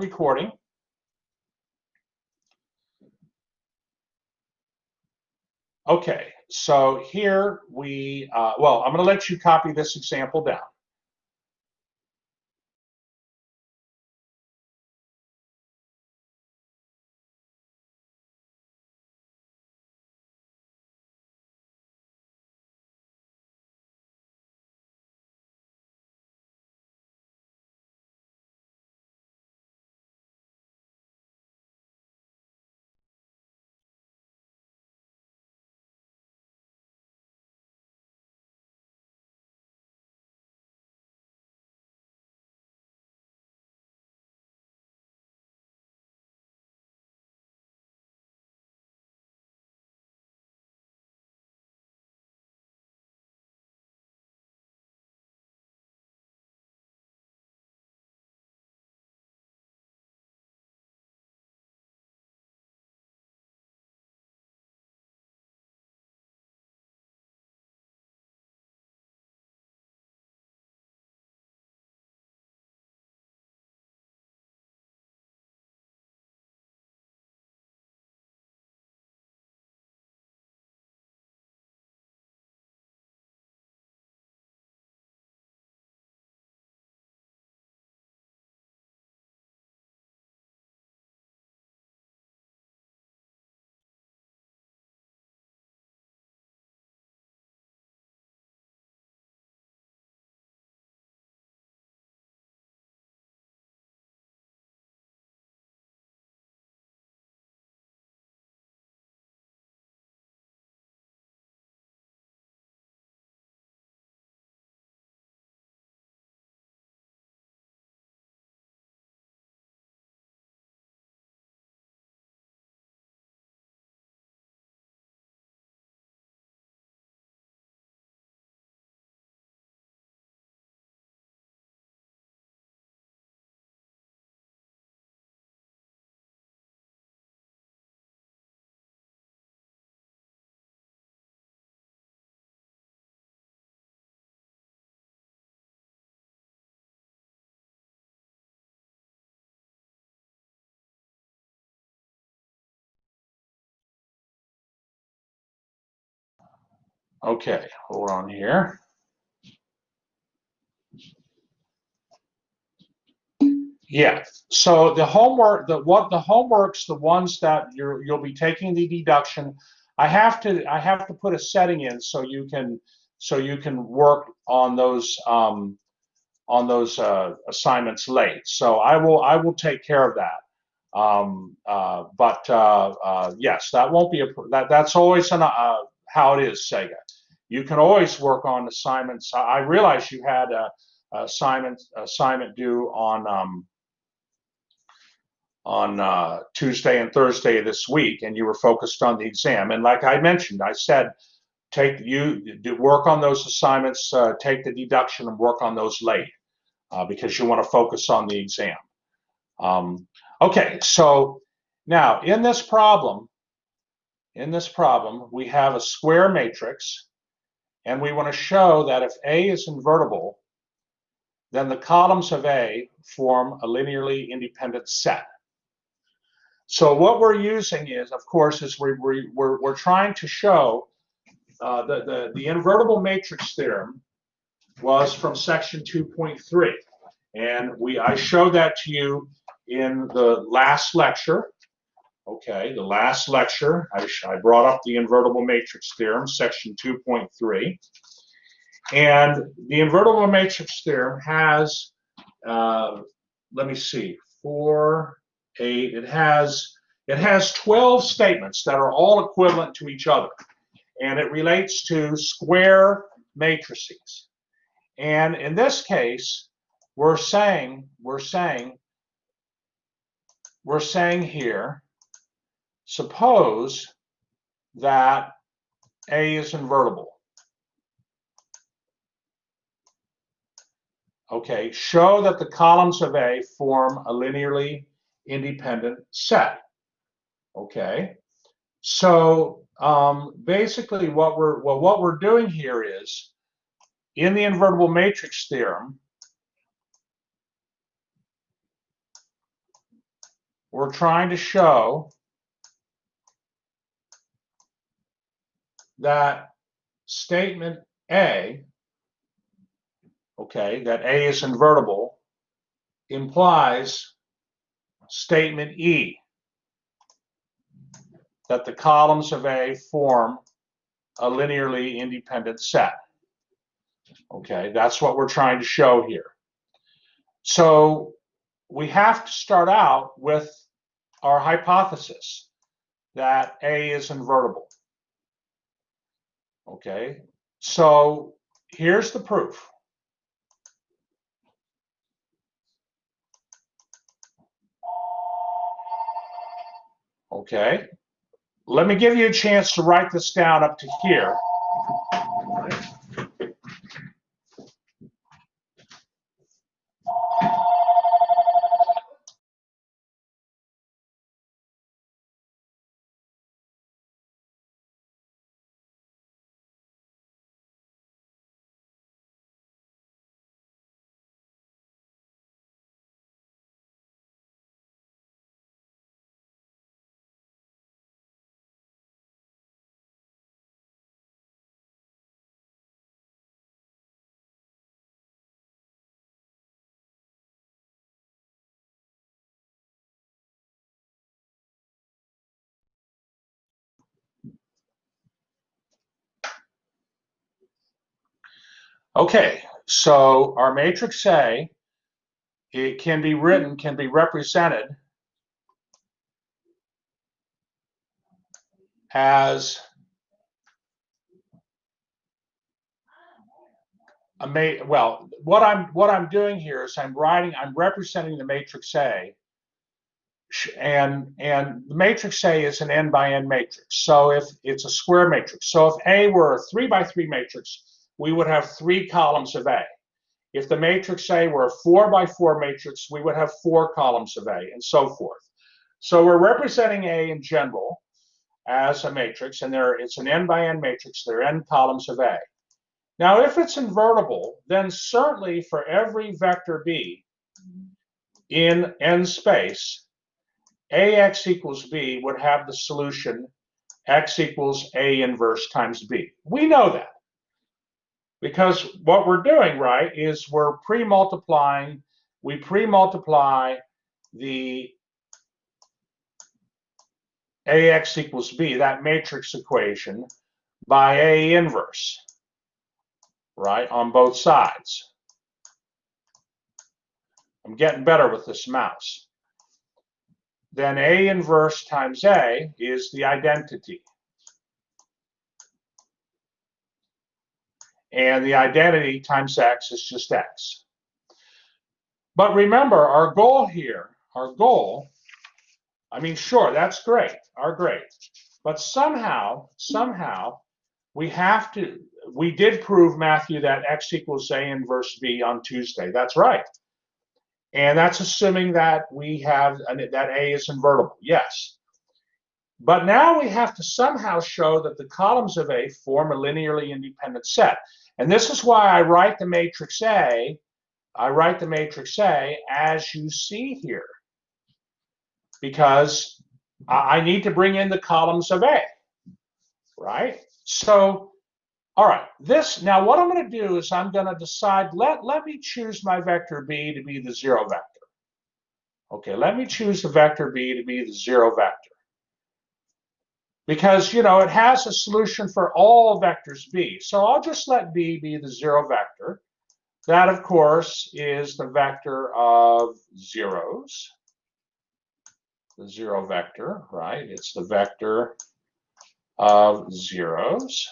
recording. Okay, so here we, well, I'm going to let you copy this example down. Okay, hold on here. Yeah, so the homework, the homeworks, the ones that you'll be taking the deduction, I have to put a setting in so you can work on those assignments late. So I will take care of that. Yes, that won't be that's always how it is, Sega. You can always work on assignments. I realize you had a assignment due on Tuesday and Thursday this week, and you were focused on the exam. And like I mentioned, I said, work on those assignments, take the deduction and work on those late because you want to focus on the exam. Okay, so now in this problem, we have a square matrix, and we want to show that if A is invertible, then the columns of A form a linearly independent set. So what we're using is, of course, we're trying to show the invertible matrix theorem was from section 2.3, and I showed that to you in the last lecture. Okay, the last lecture, I brought up the invertible matrix theorem, section 2.3. And the invertible matrix theorem has, let me see, 4, 8, it has 12 statements that are all equivalent to each other. And it relates to square matrices. And in this case, we're saying here, suppose that A is invertible. Okay, show that the columns of A form a linearly independent set. Okay, so basically what we're doing here is, in the invertible matrix theorem, we're trying to show that statement A, okay, that A is invertible, implies statement E, that the columns of A form a linearly independent set. Okay, that's what we're trying to show here. So we have to start out with our hypothesis that A is invertible. Okay, so here's the proof. Okay, let me give you a chance to write this down up to here. Okay, so our matrix A, it can be written, can be represented as well, what I'm doing here is I'm representing the matrix A, and the matrix A is an n by n matrix. So if it's a square matrix, so if A were a 3 by 3 matrix, we would have 3 columns of A. If the matrix A were a 4 by 4 matrix, we would have 4 columns of A, and so forth. So we're representing A in general as a matrix, and it's an n by n matrix. There are n columns of A. Now, if it's invertible, then certainly for every vector B in n space, AX equals B would have the solution X equals A inverse times B. We know that because what we're doing, right, is we're pre-multiplying. We pre-multiply the AX equals B, that matrix equation, by A inverse, right, on both sides. I'm getting better with this mouse. Then A inverse times A is the identity. And the identity times X is just X. But remember, our goal here, I mean, sure, that's great, but somehow, we did prove, Matthew, that X equals A inverse B on Tuesday. That's right. And that's assuming that we have, that A is invertible, yes. But now we have to somehow show that the columns of A form a linearly independent set. And this is why I write the matrix A, as you see here, because I need to bring in the columns of A, right? So, all right, now what I'm going to do is I'm going to decide, let me choose my vector B to be the 0 vector. Okay, let me choose the vector B to be the 0 vector. Because, you know, it has a solution for all vectors B. So I'll just let B be the 0 vector. That, of course, is the vector of zeros. The 0 vector, right? It's the vector of zeros.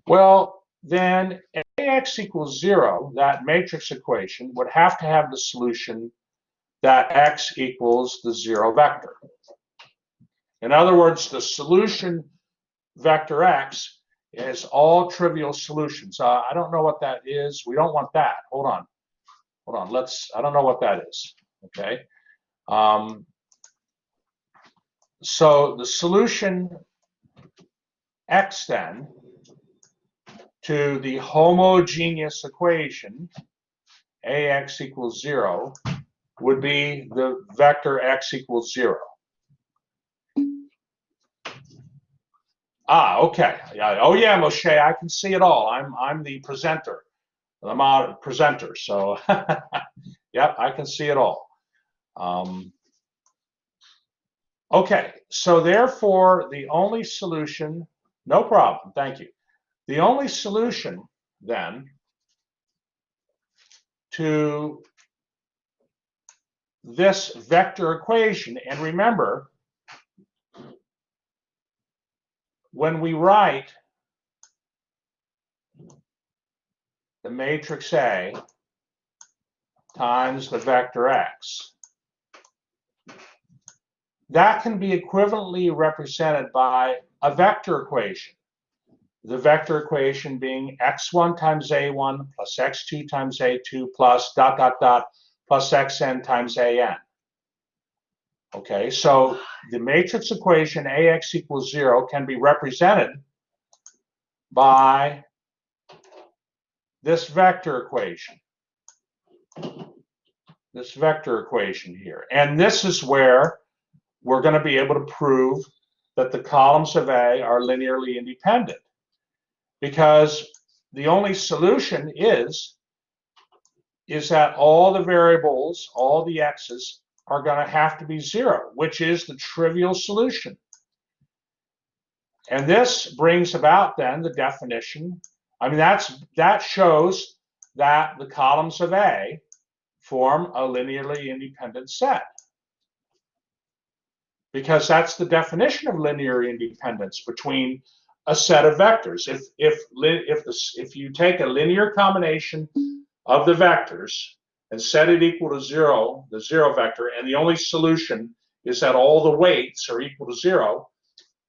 Well, then AX equals 0, that matrix equation, would have to have the solution that X equals the 0 vector. In other words, the solution vector X is all trivial solutions. I don't know what that is. We don't want that. Hold on. I don't know what that is. Okay. So the solution X then to the homogeneous equation AX equals 0 would be the vector x equals 0. Ah, okay. Yeah. Oh yeah, Moshe, I can see it all. I'm the presenter. I'm a presenter, so yep, I can see it all. Okay, so therefore the only solution, no problem, thank you. The only solution then to this vector equation, and remember, when we write the matrix A times the vector x, that can be equivalently represented by a vector equation. The vector equation being x1 times a1 plus x2 times a2 plus ... plus xn times an. Okay, so the matrix equation ax equals 0 can be represented by this vector equation. This vector equation here. And this is where we're going to be able to prove that the columns of A are linearly independent. Because the only solution is that all the variables, all the x's, are going to have to be 0, which is the trivial solution. And this brings about then the definition. I mean, that shows that the columns of A form a linearly independent set. Because that's the definition of linear independence between a set of vectors. If you take a linear combination of the vectors and set it equal to 0, the 0 vector, and the only solution is that all the weights are equal to 0,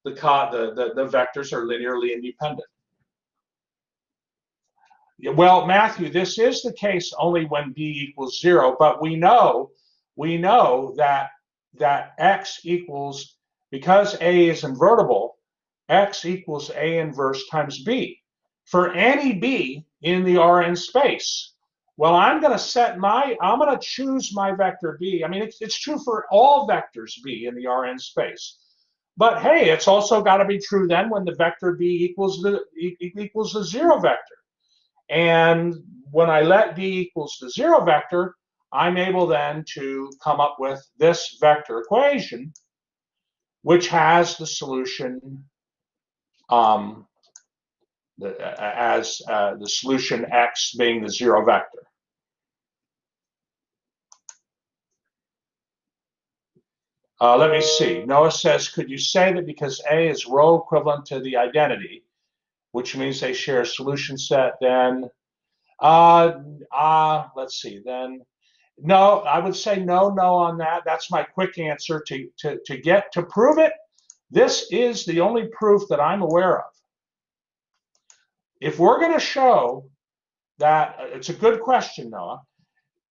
the vectors are linearly independent. Well, Matthew, this is the case only when b equals 0, but we know that x equals, because A is invertible, x equals A inverse times b for any b in the Rn space. Well, I'm going to choose my vector b. I mean, it's true for all vectors b in the Rn space. But hey, it's also got to be true then when the vector b equals the 0 vector. And when I let b equals the 0 vector, I'm able then to come up with this vector equation, which has the solution the solution x being the 0 vector. Let me see. Noah says, could you say that because A is row equivalent to the identity, which means they share a solution set, then let's see, then no, I would say no on that. That's my quick answer. To prove it, this is the only proof that I'm aware of. If we're going to show that, it's a good question, Noah.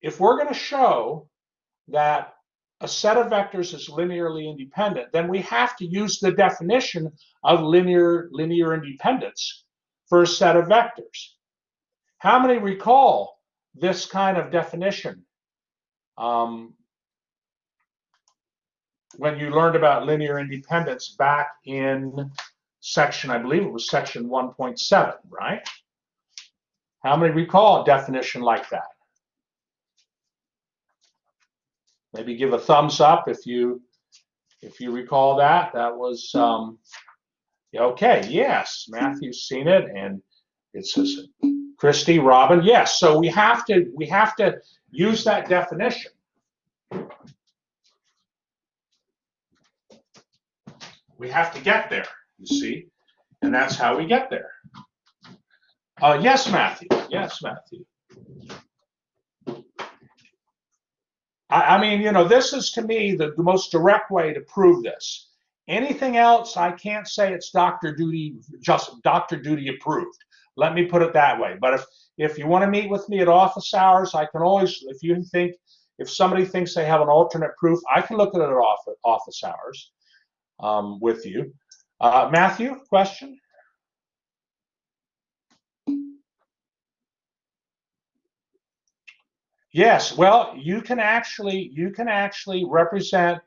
If we're going to show that a set of vectors is linearly independent, then we have to use the definition of linear independence for a set of vectors. How many recall this kind of definition when you learned about linear independence back in section, I believe it was section 1.7, right? How many recall a definition like that? Maybe give a thumbs up if you recall that. That was okay. Yes, Matthew's seen it, and it says Christy, Robin. Yes, so we have to use that definition. We have to get there, you see, and that's how we get there. Yes, Matthew. Yes, Matthew. I mean, you know, this is to me the most direct way to prove this. Anything else, I can't say it's Dr. Duty, just Dr. Duty approved. Let me put it that way. But if you want to meet with me at office hours, I can always, if somebody thinks they have an alternate proof, I can look at it at office hours with you. Matthew, question? Yes, well, you can actually represent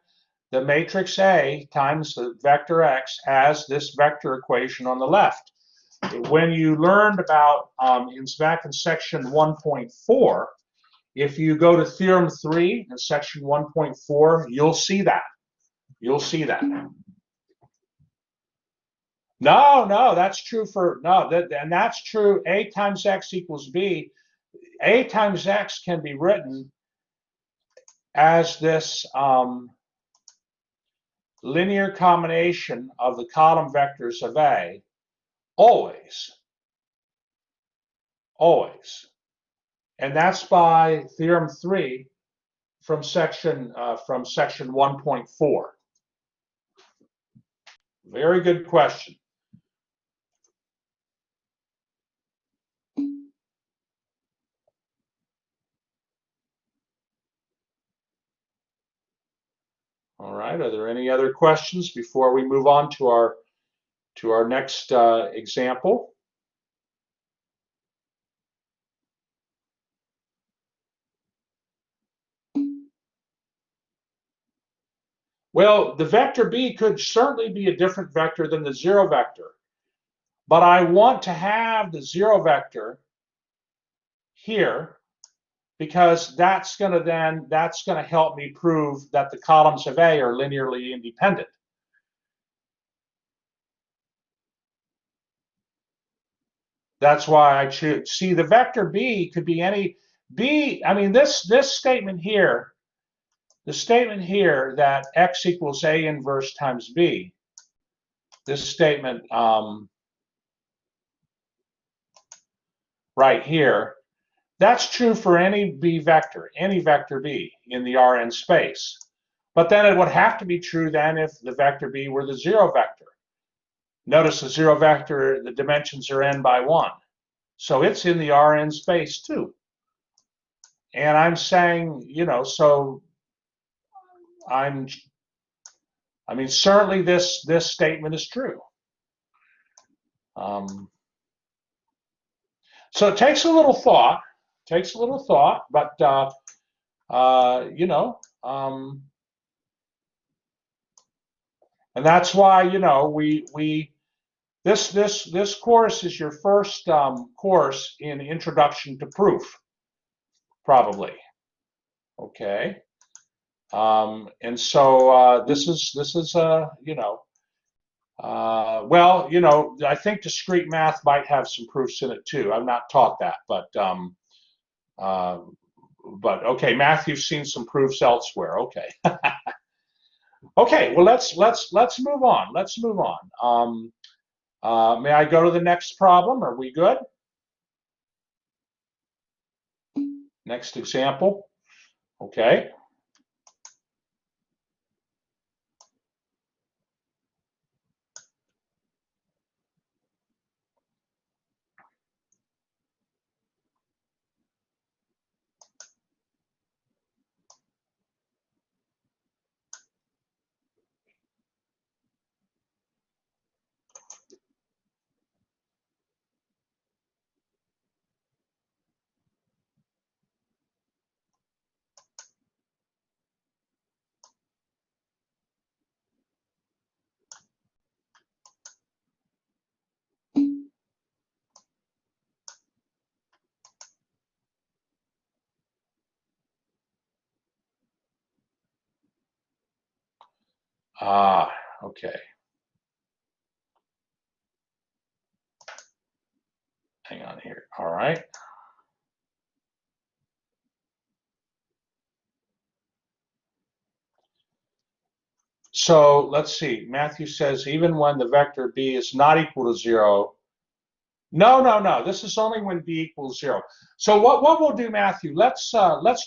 the matrix A times the vector X as this vector equation on the left. When you learned about, back in section 1.4, if you go to theorem 3 in section 1.4, you'll see that. You'll see that. No, that's true for, no, and that's true, A times X equals B. A times X can be written as this linear combination of the column vectors of A, always. And that's by theorem 3 from section 1.4. Very good question. All right, are there any other questions before we move on to our next example? Well, the vector B could certainly be a different vector than the zero vector, but I want to have the zero vector here because that's going to help me prove that the columns of A are linearly independent. That's why I choose. See, the vector B could be any B. I mean, this statement here, the statement here that X equals A inverse times B, this statement right here, that's true for any B vector, any vector B in the Rn space. But then it would have to be true then if the vector B were the zero vector. Notice the zero vector, the dimensions are n by 1. So it's in the Rn space too. And I'm saying, so I mean, certainly this statement is true. So it takes a little thought, but and that's why this course is your first course in Introduction to Proof, probably. Okay, and so this is well, I think discrete math might have some proofs in it too. I've not taught that, but okay, Matthew's seen some proofs elsewhere. Okay. Okay, well let's move on. Let's move on. May I go to the next problem? Are we good? Next example. Okay. Okay. Hang on here. All right. So let's see. Matthew says even when the vector B is not equal to 0. No. This is only when B equals 0. So what we'll do, Matthew, let's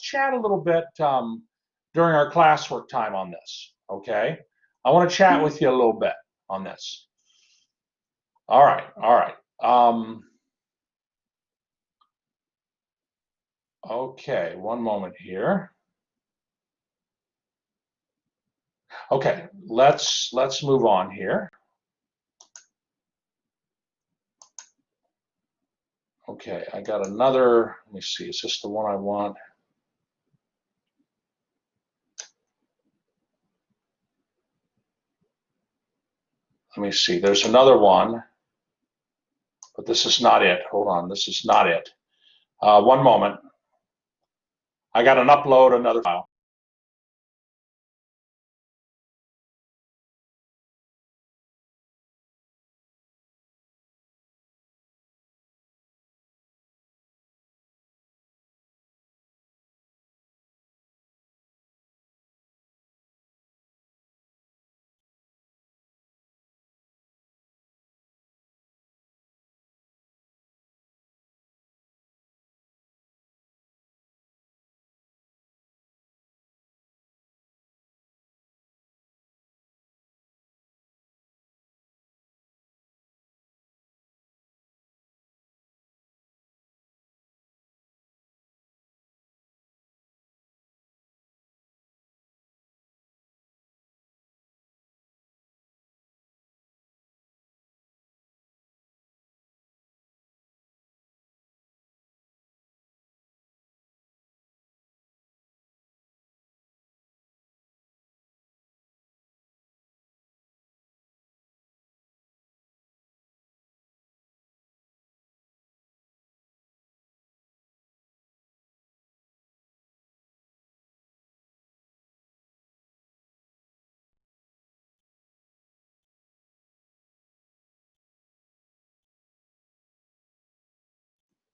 chat a little bit during our classwork time on this. Okay. I want to chat with you a little bit on this. All right. Okay, one moment here. Okay, let's move on here. Okay, I got another, let me see, is this the one I want? let me see, there's another one, but this is not it. Hold on, this is not it. One moment. I got to upload another file.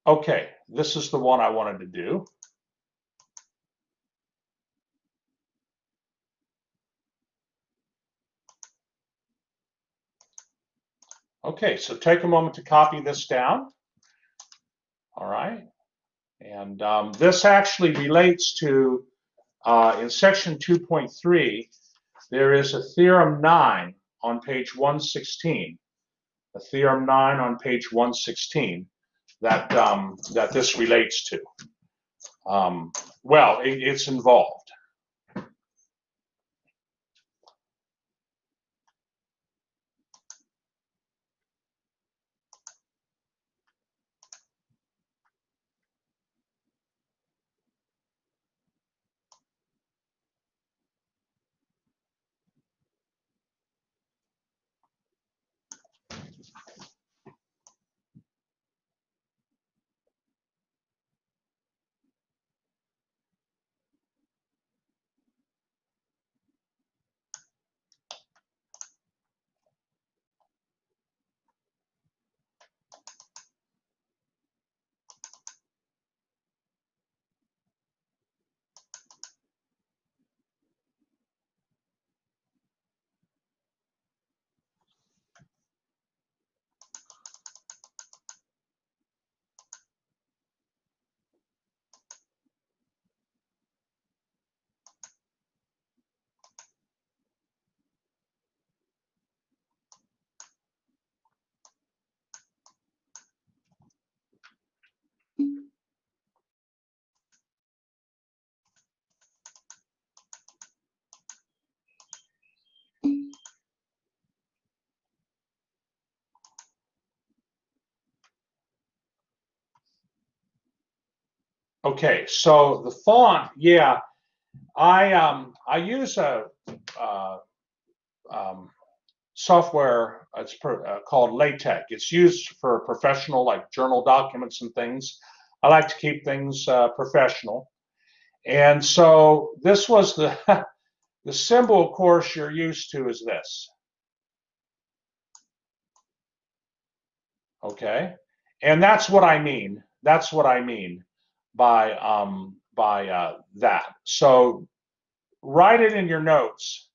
Okay, this is the one I wanted to do. Okay, so take a moment to copy this down. All right, and this actually relates to, in section 2.3, there is a theorem 9 on page 116, a theorem 9 on page 116 that, that this relates to. Well, it's involved. Okay, so the font, yeah, I use a software. It's called LaTeX. It's used for professional, like journal documents and things. I like to keep things professional, and so this was the the symbol, of course, you're used to is this. Okay, and that's what I mean. That's what I mean by that. So write it in your notes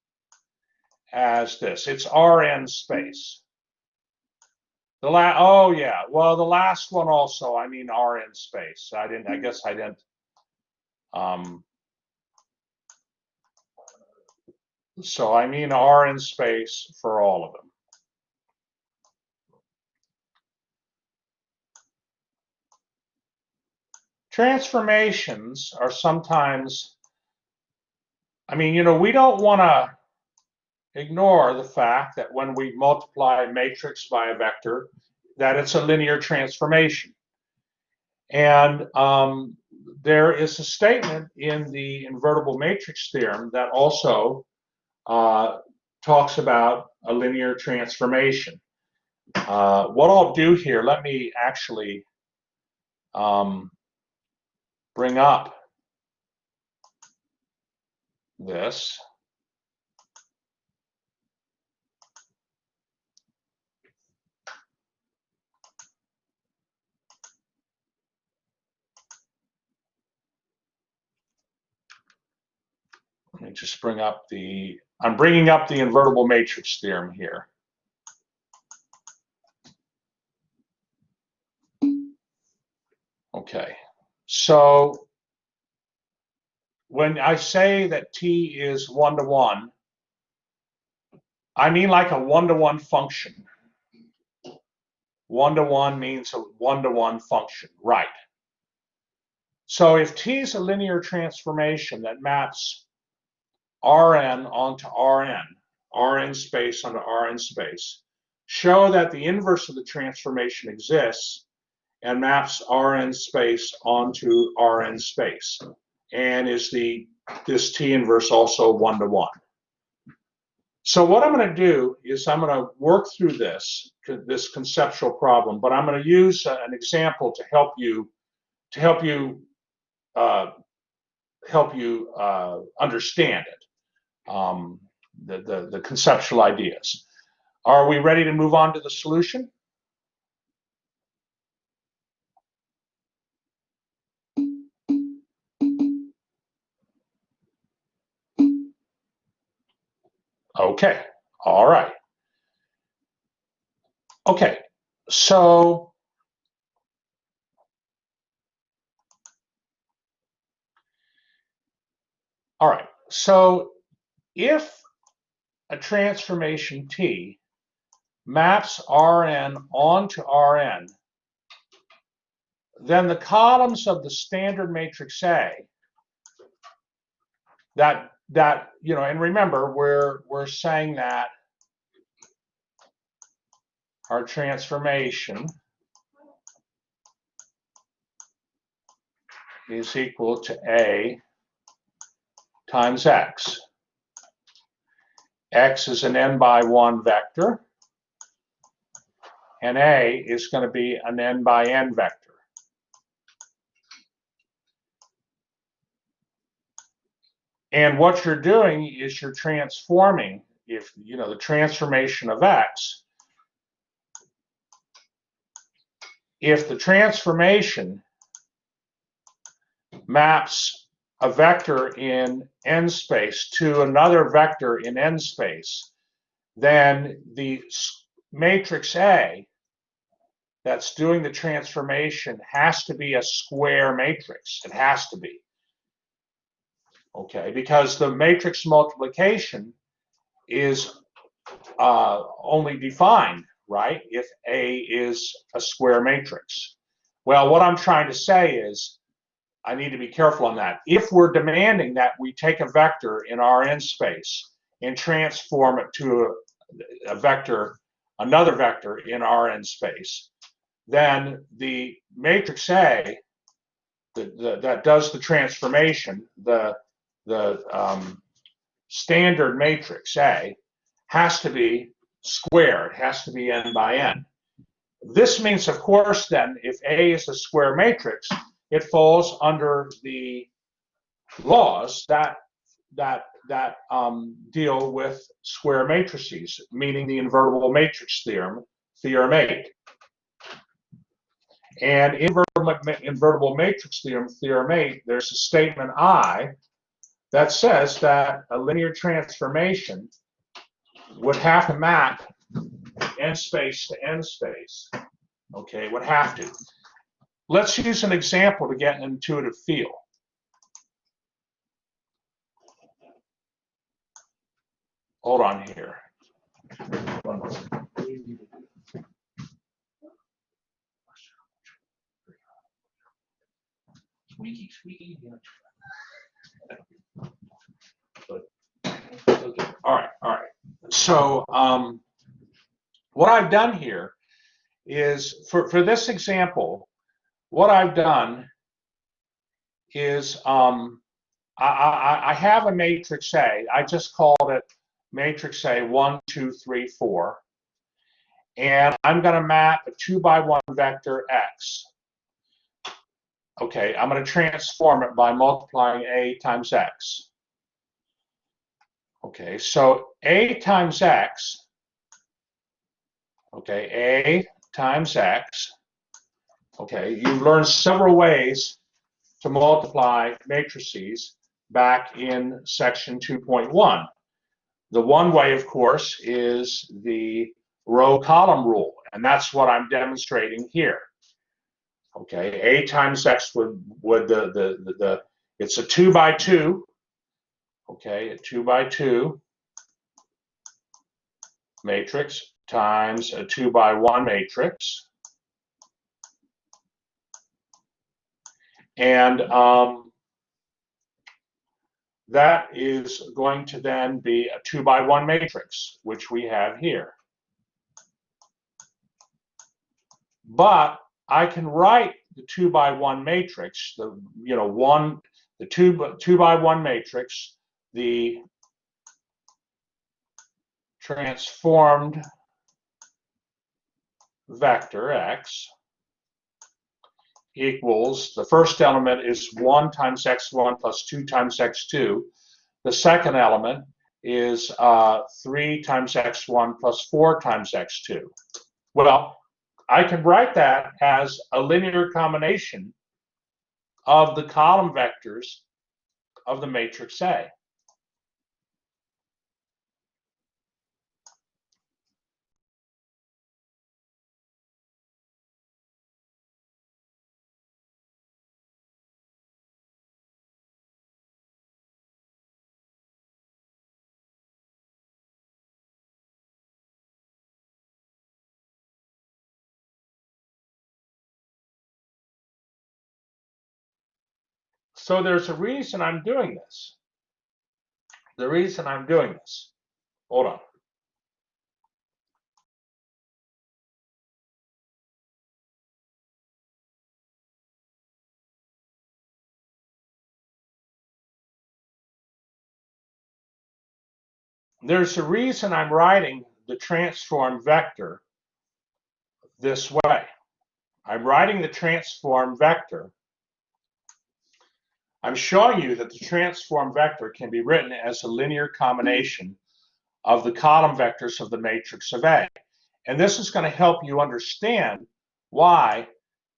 as this. It's RN space. Oh yeah, well the last one also, I mean RN space. I guess I didn't. So I mean RN space for all of them. Transformations are sometimes, I mean, we don't want to ignore the fact that when we multiply a matrix by a vector, that it's a linear transformation. And there is a statement in the invertible matrix theorem that also talks about a linear transformation. What I'll do here, let me actually bring up this. Let me just bring up I'm bringing up the invertible matrix theorem here. Okay, so when I say that T is 1-to-1, I mean like a 1-to-1 function. 1-to-1 means a 1-to-1 function, right? So if T is a linear transformation that maps Rn onto Rn space onto Rn space, show that the inverse of the transformation exists and maps Rn space onto Rn space. And is this T inverse also 1-to-1? So what I'm going to do is I'm going to work through this conceptual problem, but I'm going to use an example to help you understand it, the conceptual ideas. Are we ready to move on to the solution? Okay, all right. Okay, so all right, so if a transformation T maps Rn onto Rn, then the columns of the standard matrix A that and remember we're saying that our transformation is equal to A times X. X is an n/1 vector, and A is going to be an n/n vector. And what you're doing is you're transforming, if the transformation of X, if the transformation maps a vector in n space to another vector in n space, then the matrix A that's doing the transformation has to be a square matrix. It has to be. Okay, because the matrix multiplication is only defined, right, if A is a square matrix. Well, what I'm trying to say is I need to be careful on that. If we're demanding that we take a vector in Rn space and transform it to a vector, another vector in Rn space, then the matrix A that does the transformation, the standard matrix A, has to be square. It has to be n/n. This means, of course, then, if A is a square matrix, it falls under the laws that deal with square matrices, meaning the invertible matrix theorem, theorem 8. And in invertible matrix theorem, theorem 8, there's a statement I that says that a linear transformation would have to map n space to n space. Okay, would have to. Let's use an example to get an intuitive feel. Hold on here. Squeaky, squeaky. All right. So what I've done here is, for this example, what I've done is I have a matrix A. I just called it matrix A 1, 2, 3, 4, and I'm going to map a 2 by 1 vector x. Okay, I'm going to transform it by multiplying A times x. Okay, so A times x, okay, A times x, okay, you've learned several ways to multiply matrices back in section 2.1. The one way, of course, is the row-column rule, and that's what I'm demonstrating here. Okay, A times x would it's a 2 by 2. Okay, a 2 by 2 matrix times a 2 by 1 matrix, and that is going to then be a 2 by 1 matrix, which we have here. But I can write the 2 by 1 matrix, the 2 by 1 matrix, the transformed vector x equals, the first element is 1 times x1 plus 2 times x2. The second element is 3 times x1 plus 4 times x2. Well, I can write that as a linear combination of the column vectors of the matrix A. So there's a reason I'm doing this. The reason I'm doing this. Hold on. There's a reason I'm writing the transform vector this way. I'm writing the transform vector. I'm showing you that the transform vector can be written as a linear combination of the column vectors of the matrix of A. And this is going to help you understand why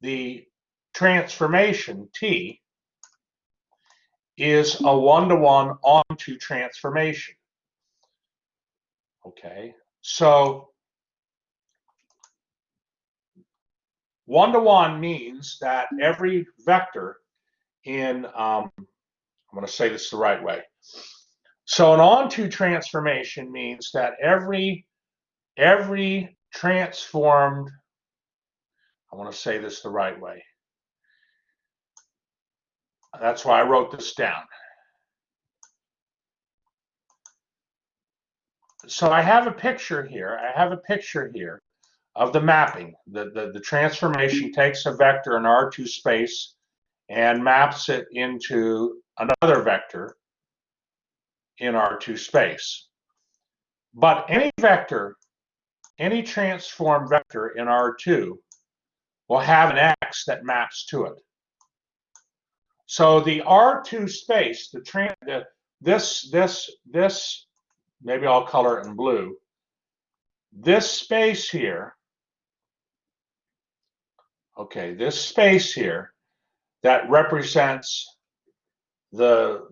the transformation T is a one-to-one onto transformation. Okay, so one-to-one means that every vector in, I'm going to say this the right way. So an onto transformation means that every transformed, I want to say this the right way. That's why I wrote this down. So I have a picture here. I have a picture here of the mapping. The transformation takes a vector in R2 space and maps it into another vector in R2 space. But any vector, any transform vector in R2 will have an X that maps to it. So the R2 space, this, maybe I'll color it in blue. This space here, okay, this space here that represents the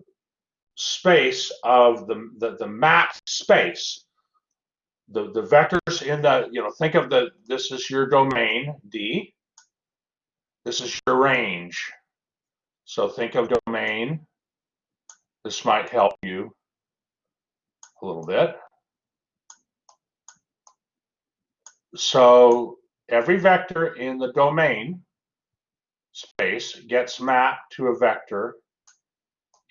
space of the mapped space, the vectors in the, think of this is your domain, D. This is your range. So think of domain. This might help you a little bit. So every vector in the domain space gets mapped to a vector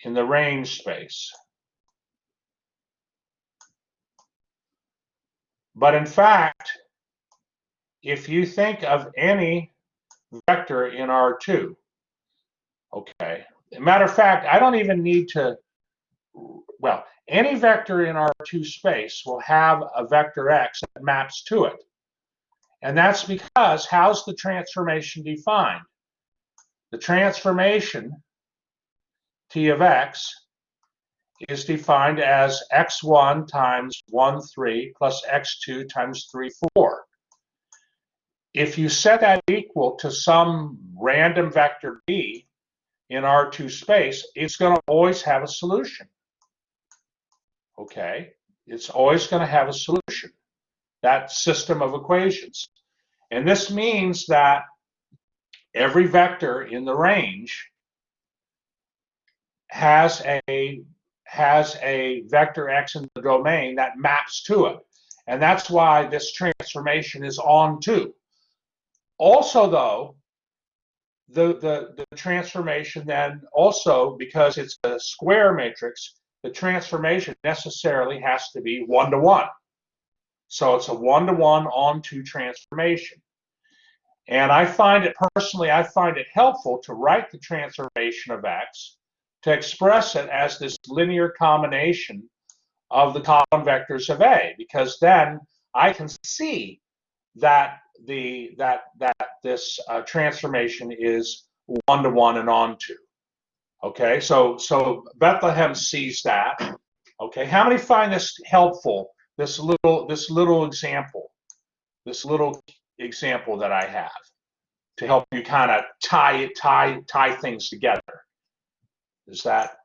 in the range space. But in fact, if you think of any vector in R2, okay, matter of fact, I don't even need to, well, Any vector in R2 space will have a vector x that maps to it. And that's because, how's the transformation defined? The transformation, T of x, is defined as x1 times 1, 3 plus x2 times 3, 4. If you set that equal to some random vector b in R2 space, it's going to always have a solution. Okay? It's always going to have a solution, that system of equations. And this means that every vector in the range has a vector x in the domain that maps to it. And that's why this transformation is onto. Also, though, the transformation then also, because it's a square matrix, the transformation necessarily has to be 1-to-1. So it's a 1-to-1 onto transformation. And I find it helpful to write the transformation of x, to express it as this linear combination of the column vectors of A, because then I can see that this transformation is 1-to-1 and onto. Okay, so Bethlehem sees that. Okay, how many find this helpful? This little example that I have to help you kind of tie things together. Is that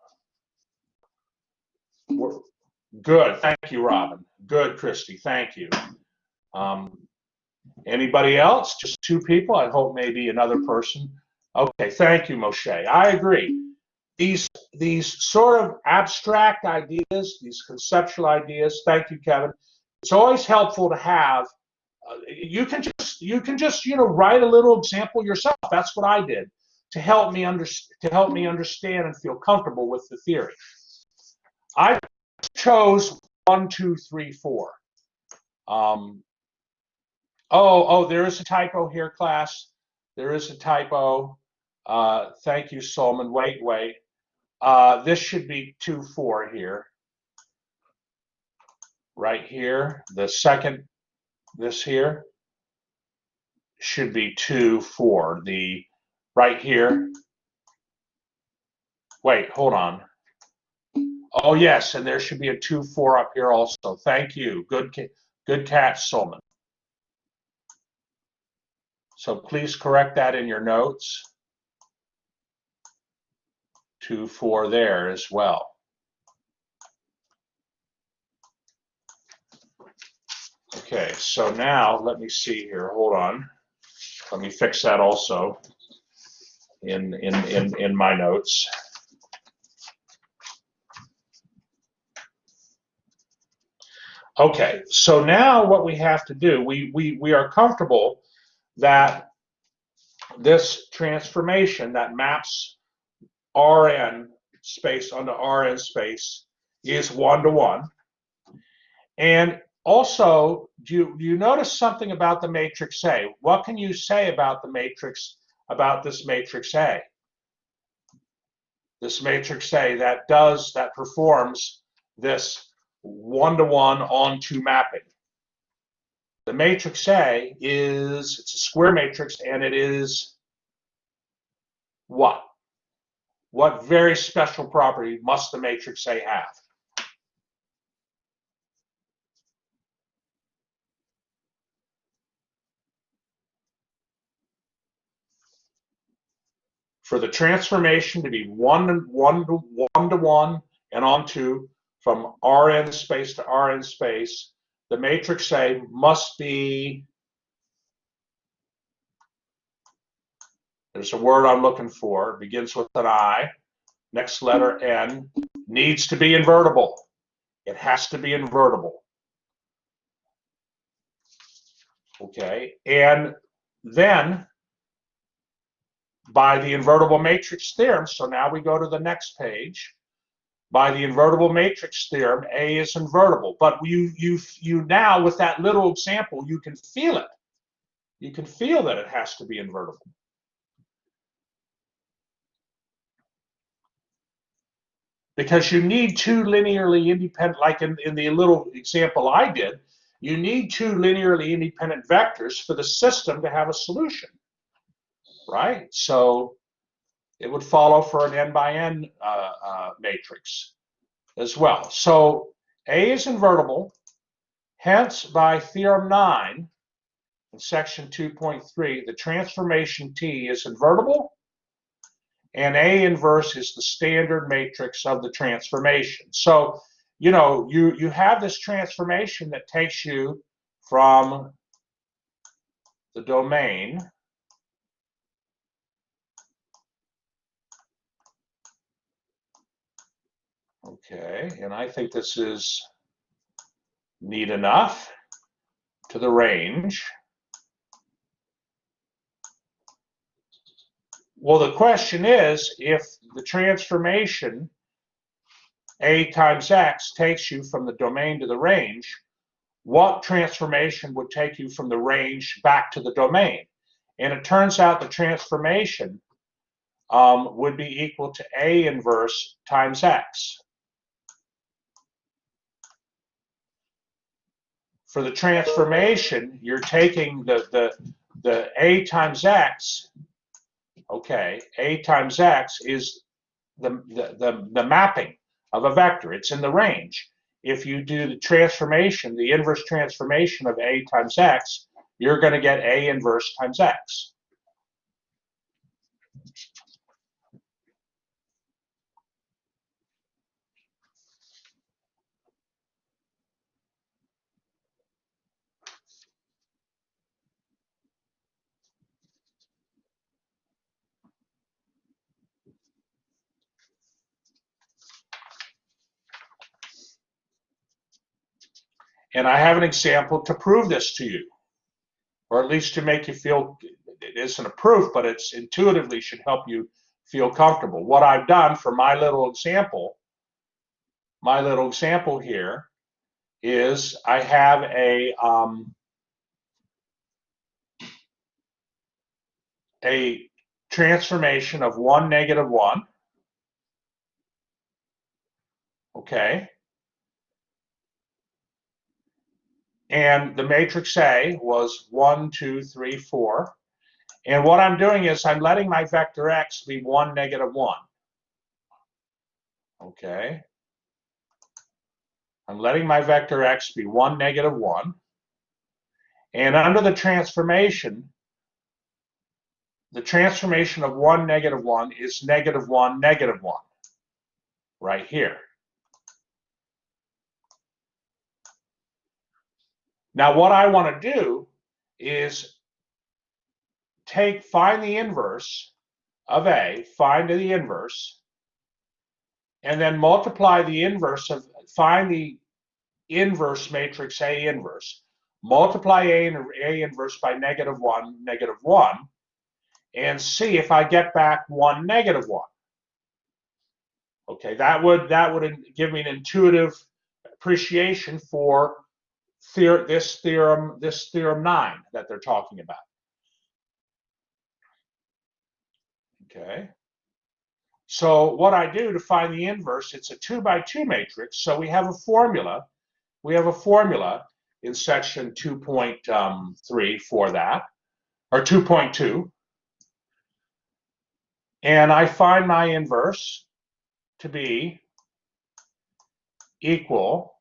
good? Thank you, Robin. Good, Christy. Thank you. Anybody else? Just two people? I hope maybe another person. Okay, thank you, Moshe. I agree. These sort of abstract ideas, these conceptual ideas. Thank you, Kevin. It's always helpful to have. You can just write a little example yourself. That's what I did to help me understand and feel comfortable with the theory. I chose 1, 2, 3, 4. Oh, there is a typo here, class. There is a typo. Thank you, Solomon. Wait. This should be 2, 4 here. Right here. The second, this here, should be 2, 4. The right here. Wait, hold on. Oh, yes, and there should be a 2, 4 up here also. Thank you. Good catch, Solomon. So please correct that in your notes. 2, 4 there as well. Okay, so now let me see here. Hold on. Let me fix that also in my notes. Okay, so now what we have to do, we are comfortable that this transformation that maps Rn space onto Rn space is 1-to-1. And also, do you notice something about the matrix A? What can you say about the matrix, about this matrix A? This matrix A that performs this 1-to-1 onto mapping. The matrix A it's a square matrix, and it is what? What very special property must the matrix A have? For the transformation to be 1-to-1 and onto from Rn space to Rn space, the matrix A must be, there's a word I'm looking for, it begins with an I, next letter N, needs to be invertible. It has to be invertible. Okay, and then by the invertible matrix theorem, so now we go to the next page. By the invertible matrix theorem, A is invertible. But you now, with that little example, you can feel it. You can feel that it has to be invertible. because you need two linearly independent, like in the little example I did, you need two linearly independent vectors for the system to have a solution, right? So it would follow for an n by n matrix as well. So A is invertible, hence by theorem 9 in section 2.3, the transformation T is invertible, and A inverse is the standard matrix of the transformation. So, you know, you have this transformation that takes you from the domain okay, and I think this is neat enough, to the range. Well, the question is, if the transformation A times X takes you from the domain to the range, what transformation would take you from the range back to the domain? And it turns out the transformation would be equal to A inverse times X. For the transformation, you're taking the A times X, okay, A times X is the mapping of a vector. It's in the range. If you do the transformation, the inverse transformation of A times X, you're going to get A inverse times X. And I have an example to prove this to you, or at least to make you feel, it isn't a proof, but it's intuitively should help you feel comfortable. What I've done for my little example here is I have a transformation of 1, negative 1, okay? And the matrix A was 1, 2, 3, 4. And what I'm doing is I'm letting my vector X be 1, negative 1. Okay? I'm letting my vector X be 1, negative 1. And under the transformation of 1, negative 1 is negative 1, negative 1, right here. Now what I want to do is find the inverse of A, find the inverse, and then multiply the inverse of, find the inverse matrix A inverse, multiply A inverse by negative 1, negative 1, and see if I get back 1, negative 1. Okay, that would give me an intuitive appreciation for this theorem 9 that they're talking about. Okay. So what I do to find the inverse, it's a 2 by 2 matrix, so we have a formula. We have a formula in section 2.3 for that, or 2.2. And I find my inverse to be equal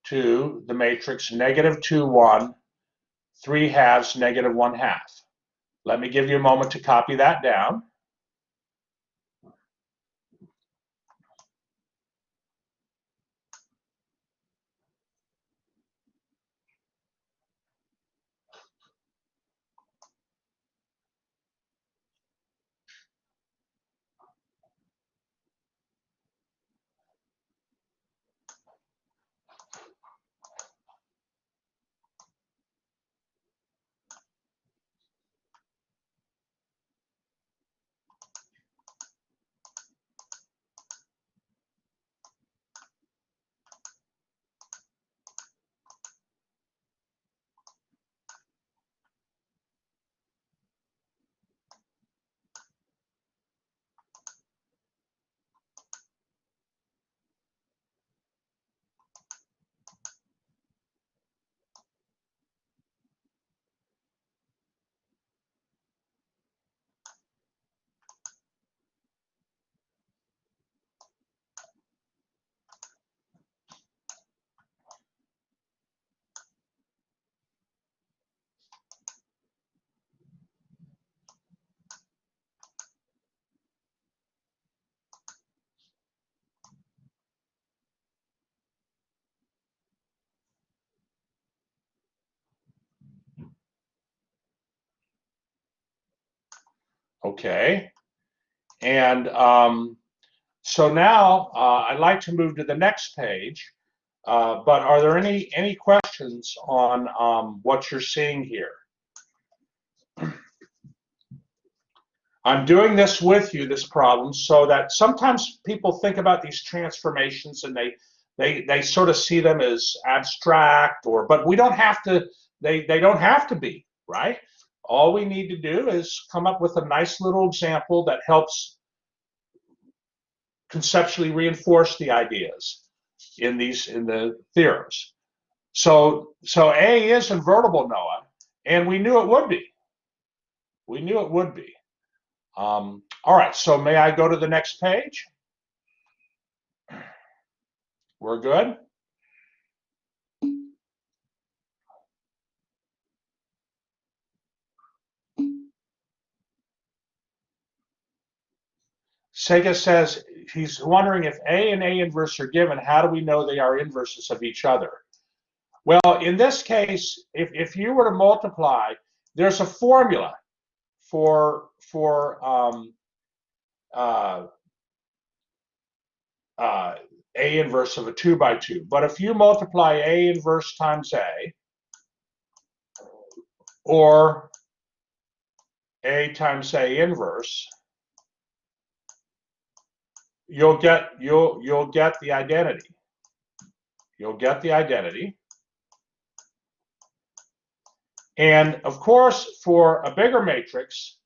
to the matrix negative 2, 1, 3 halves, negative 1 half. Let me give you a moment to copy that down. Okay, and so now I'd like to move to the next page, but are there any questions on what you're seeing here? I'm doing this with you, this problem, so that sometimes people think about these transformations and they sort of see them as abstract, but we don't have to, they don't have to be, right? All we need to do is come up with a nice little example that helps conceptually reinforce the ideas in the theorems. So A is invertible, Noah, and we knew it would be. We knew it would be. All right, so may I go to the next page? We're good? Sega says he's wondering if A and A inverse are given, how do we know they are inverses of each other? Well, in this case, if you were to multiply, there's a formula for A inverse of a 2 by 2. But if you multiply A inverse times A, or A times A inverse, you'll get the identity. You'll get the identity. And of course, for a bigger matrix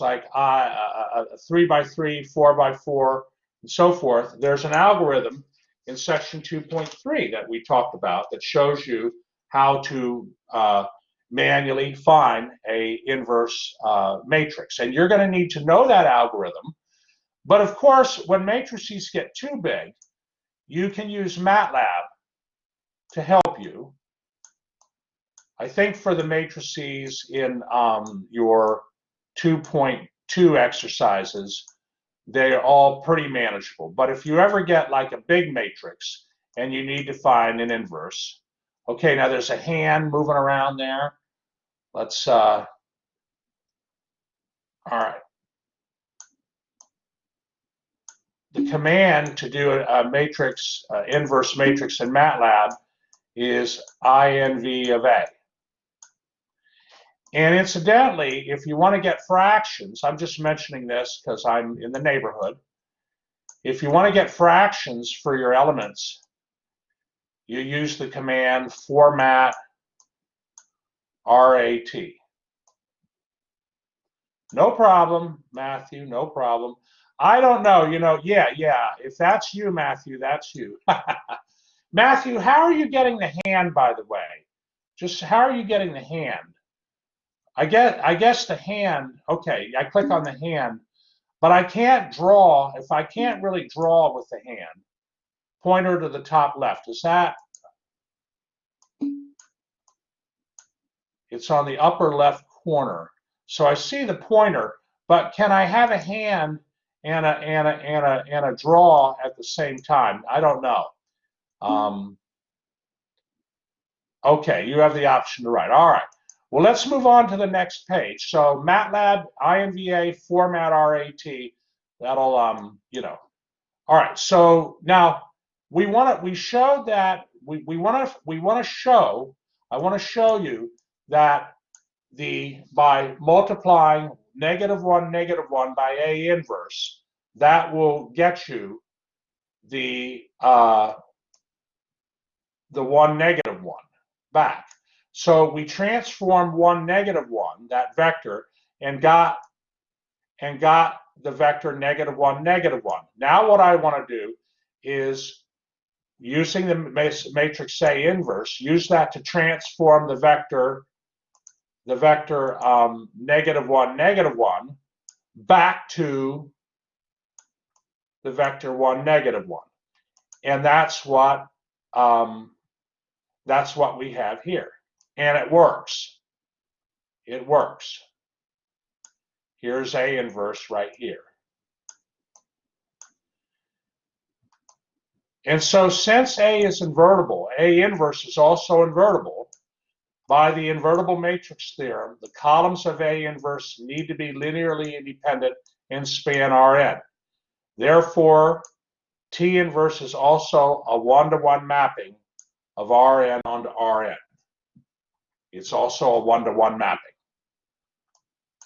like a 3 by 3, 4 by 4, and so forth, there's an algorithm in section 2.3 that we talked about that shows you how to manually find a inverse matrix. And you're going to need to know that algorithm. But of course, when matrices get too big, you can use MATLAB to help you. I think for the matrices in your 2.2 exercises, they're all pretty manageable. But if you ever get like a big matrix and you need to find an inverse, okay, now there's a hand moving around there. Let's, all right. The command to do a matrix, inverse matrix in MATLAB is INV of A. And incidentally, if you want to get fractions, I'm just mentioning this because I'm in the neighborhood. If you want to get fractions for your elements, you use the command format RAT. No problem, Matthew, no problem. I don't know, yeah, if that's you, Matthew, that's you. Matthew, how are you getting the hand, by the way? Just how are you getting the hand? I guess the hand, okay, I click on the hand, but I can't draw, if I can't really draw with the hand, pointer to the top left, is that? It's on the upper left corner. So I see the pointer, but can I have a hand and a draw at the same time? I don't know. Okay, you have the option to write. All right. Well, let's move on to the next page. So MATLAB, INVA, format RAT. That'll All right. So now I want to show you that by multiplying -1, by A inverse, that will get you the 1, -1 back. So we transformed 1, -1, that vector, and got the vector -1, -1. Now what I want to do is, using the matrix A inverse, use that to transform the vector -1, -1 back to the vector 1, -1. And that's what we have here. And it works. It works. Here's A inverse right here. And so since A is invertible, A inverse is also invertible, by the invertible matrix theorem, the columns of A inverse need to be linearly independent in span Rn. Therefore, T inverse is also a one-to-one mapping of Rn onto Rn. It's also a one-to-one mapping.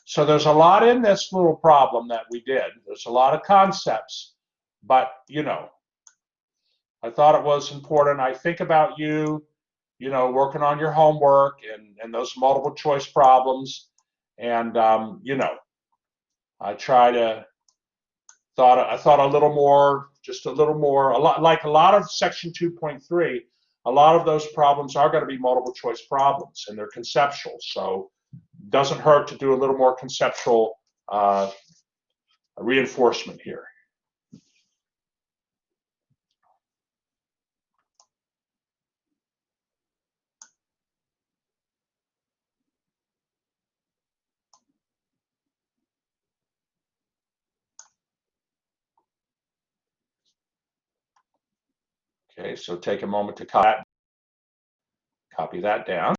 So there's a lot in this little problem that we did. There's a lot of concepts, but you know, I thought it was important. I think about you, you know, working on your homework and those multiple choice problems, and you know, I try to I thought a little more, just a little more, a lot like a lot of section 2.3. A lot of those problems are going to be multiple choice problems, and they're conceptual. So it doesn't hurt to do a little more conceptual reinforcement here. Okay, so take a moment to copy that down.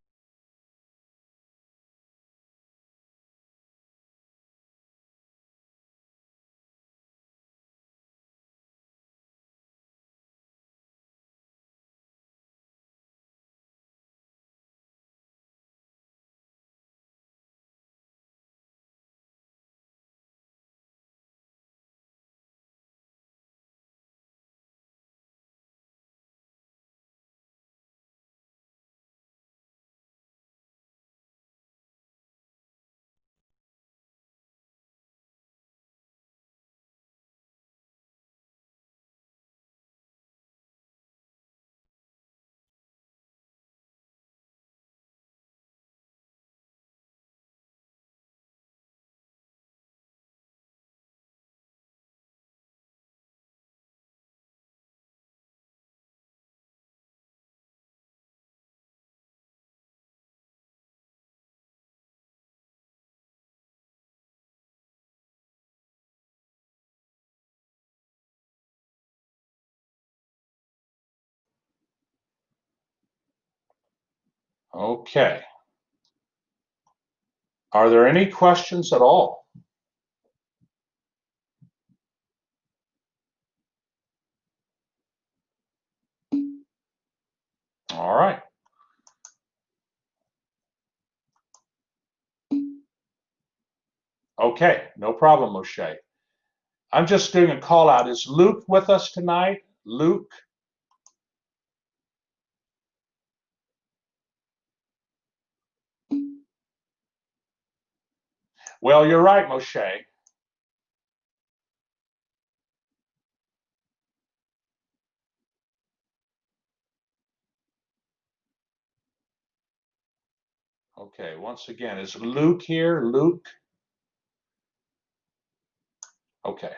Okay. Are there any questions at all? All right. Okay, no problem, Moshe. I'm just doing a call out. Is Luke with us tonight? Luke? Well, you're right, Moshe. Okay, once again, is Luke here? Luke? Okay.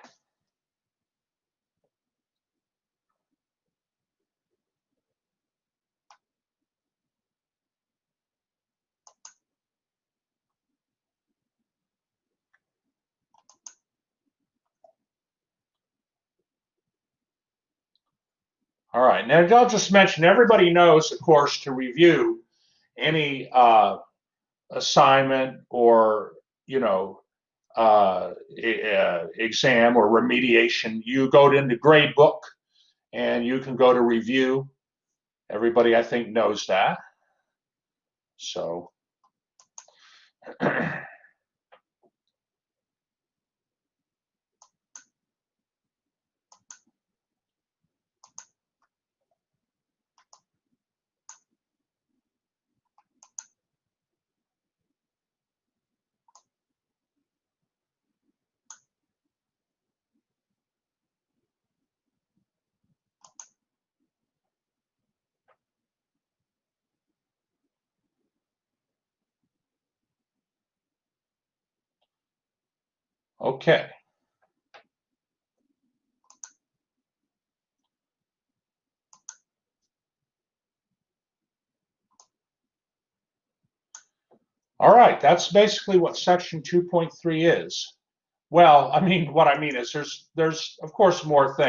All right. Now, I'll just mention everybody knows, of course, to review any assignment or, you know, exam or remediation. You go into Gradebook and you can go to review. Everybody, I think, knows that. So. Okay. All right, that's basically what section 2.3 is. Well, I mean, what I mean is there's of course more things.